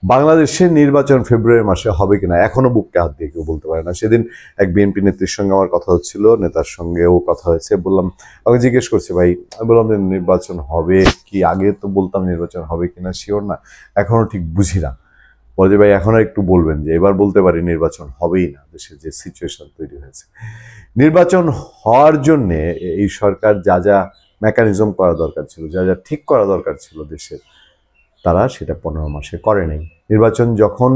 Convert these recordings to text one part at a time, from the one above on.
বাংলাদেশের নির্বাচন ফেব্রুয়ারি মাসে হবে কিনা এখনো বুককে হাত দিয়ে কেউ বলতে পারে না। সেদিন এক বিএনপি নেত্রীর সঙ্গে আমার কথা হচ্ছিল, নেতার সঙ্গেও কথা হয়েছে। বললাম, আমাকে জিজ্ঞেস করছে ভাই, আমি বললাম যে নির্বাচন হবে কি, আগে তো বলতাম নির্বাচন হবে কিনা শিওর না, এখনো ঠিক বুঝি না। বলে যে ভাই এখনো একটু বলবেন, যে এবার বলতে পারি নির্বাচন হবেই না, দেশের যে সিচুয়েশন তৈরি হয়েছে। নির্বাচন হওয়ার জন্যে এই সরকার যা যা মেকানিজম করা দরকার ছিল, যা যা ঠিক করা দরকার ছিল দেশের, তারা সেটা 15 মাসে করে নাই। নির্বাচন যখন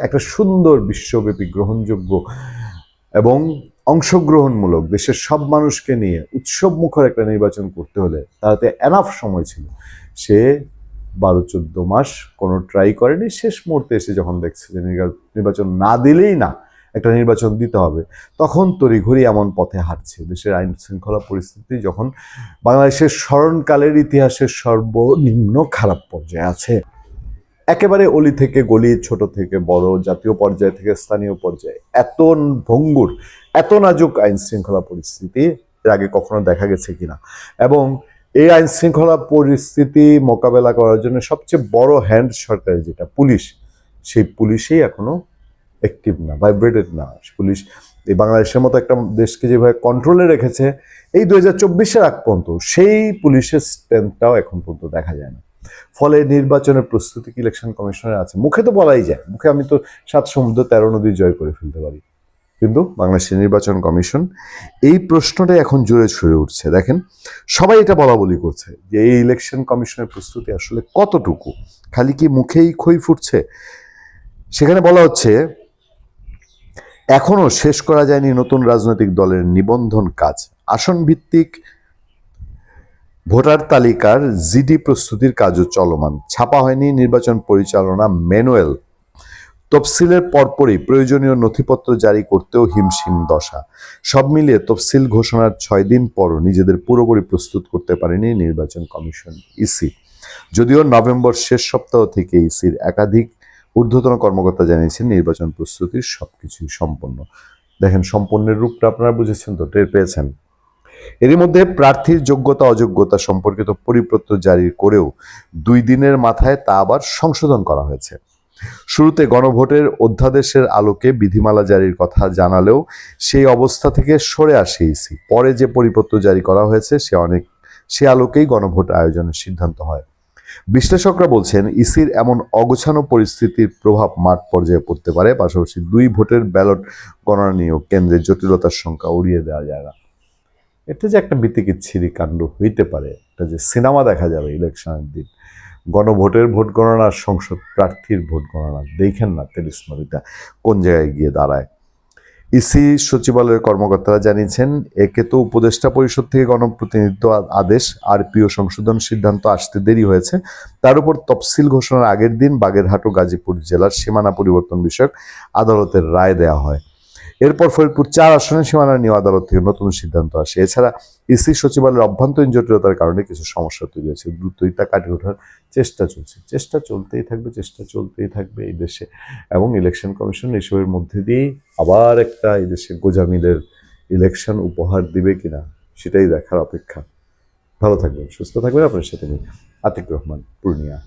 একটা সুন্দর বিশ্বব্যাপী গ্রহণযোগ্য এবং অংশগ্রহণমূলক দেশের সব মানুষকে নিয়ে উৎসব মুখর একটা নির্বাচন করতে হলে তাতে এনাফ সময় ছিল। সে 12-14 মাস কোনো ট্রাই করেনি। শেষ মুহূর্তে এসে যখন দেখছে যে নির্বাচন না দিলেই না, একটা নির্বাচন দিতে হবে, তখন তড়িঘড়ি এমন পথে হাঁটছে। দেশের আইন শৃঙ্খলা পরিস্থিতি যখন বাংলাদেশের স্মরণকালের ইতিহাসের সর্বনিম্ন খারাপ পর্যায়ে আছে, একেবারে অলি থেকে গলি, ছোট থেকে বড়, জাতীয় পর্যায় থেকে স্থানীয় পর্যায়ে এত ভঙ্গুর, এত নাজুক আইন শৃঙ্খলা পরিস্থিতি এর আগে কখনো দেখা গেছে কিনা। এবং এই আইন শৃঙ্খলা পরিস্থিতি মোকাবেলা করার জন্য সবচেয়ে বড় হ্যান্ড সরকারের যেটা পুলিশ, সেই পুলিশই এখনো অ্যাক্টিভ না, ভাইব্রেটেড না। পুলিশ এই বাংলাদেশের মতো একটা দেশকে যেভাবে কন্ট্রোলে রেখেছে এই 2024-এর আগ পর্যন্ত, সেই পুলিশের স্ট্রেংথটাও এখন পর্যন্ত দেখা যায় না। ফলে নির্বাচনের প্রস্তুতি ইলেকশন কমিশনের আছে, মুখে তো বলাই যায়, মুখে আমি তো 7 সমুদ্র 13 নদী জয় করে ফেলতে পারি, কিন্তু বাংলাদেশের নির্বাচন কমিশন এই প্রশ্নটাই এখন জোরে ছড়ে উঠছে। দেখেন, সবাই এটা বলা বলি করছে যে এই ইলেকশন কমিশনের প্রস্তুতি আসলে কতটুকু, খালি কি মুখেই খই ফুটছে। সেখানে বলা হচ্ছে এখনো শেষ করা যায়নি নতুন রাজনৈতিক দলের নিবন্ধন কাজ, আসন ভিত্তিক ভোটার তালিকার জিডি প্রস্তুতির কাজও চলমান, ছাপা হয়নি নির্বাচন পরিচালনা ম্যানুয়াল, তফসিলের পরপরই প্রয়োজনীয় নথিপত্র জারি করতেও হিমশিম দশা। সব মিলিয়ে তফসিল ঘোষণার 6 দিন পরও নিজেদের পুরোপুরি প্রস্তুত করতে পারেনি নির্বাচন কমিশন, ইসি। যদিও নভেম্বর শেষ সপ্তাহ থেকে ইসির একাধিক ঊর্ধ্বতন কর্মকর্তা জানিয়েছেন নির্বাচন প্রস্তুতির সবকিছুই সম্পন্ন। দেখেন, সম্পন্নের রূপটা আপনারা বুঝেছেন তো, টের পেয়েছেন। এরই মধ্যে প্রার্থীর যোগ্যতা অযোগ্যতা সম্পর্কিত পরিপত্র জারি করেও 2 দিনের মাথায় তা আবার সংশোধন করা হয়েছে। শুরুতে গণভোটের অধ্যাদেশের আলোকে বিধিমালা জারির কথা জানালেও সেই অবস্থা থেকে সরে আসে ইসি। পরে যে পরিপত্র জারি করা হয়েছে সে আলোকেই গণভোট আয়োজনের সিদ্ধান্ত হয়। বিশ্লেষকরা বলছেন ইসির এমন অগোছানো পরিস্থিতির প্রভাব মাঠ পর্যায়ে পড়তে পারে, পাশাপাশি 2 ভোটের ব্যালট গণনা নিয়েও কেন্দ্রের জটিলতার সংখ্যা উড়িয়ে দেওয়া যায় না। এটা যে একটা বিতিকিচ্ছিরি কাণ্ড হইতে পারে, এটা যে সিনেমা দেখা যাবে ইলেকশনের দিন, গণভোটের ভোট গণনা, সংসদ প্রার্থীর ভোট গণনা, দেখেন না তেলিস্মারিটা কোন জায়গায় গিয়ে দাঁড়ায়। ইসি সচিবালয়ের কর্মকর্তারা জানিয়েছেন একে তো উপদেষ্টা পরিষদ থেকে গণপ্রতিনিধিত্ব আদেশ আরপিও সংশোধন সিদ্ধান্ত আসতে দেরি হয়েছে, তার উপর তফসিল ঘোষণার আগের দিন বাগেরহাট ও গাজীপুর জেলার সীমানা পরিবর্তন বিষয়ক আদালতের রায় দেওয়া হয়। এরপর ফরিদপুর 4 আসনের সীমানা নিয়ে আদালত থেকে নতুন সিদ্ধান্ত আসে। এছাড়া ইসি সচিবালয়ের অভ্যন্তরীণ জটিলতার কারণে কিছু সমস্যা তৈরি হয়েছে, দ্রুতই তা কাটিয়ে ওঠার চেষ্টা চলছে। চেষ্টা চলতেই থাকবে এই দেশে। এবং ইলেকশন কমিশন এসবের মধ্যে দিয়েই আবার একটা এই দেশে গোজামিলের ইলেকশন উপহার দিবে কিনা সেটাই দেখার অপেক্ষা। ভালো থাকবেন, সুস্থ থাকবেন। আপনার সাথে আমি আতিক রহমান, পূর্ণিয়া।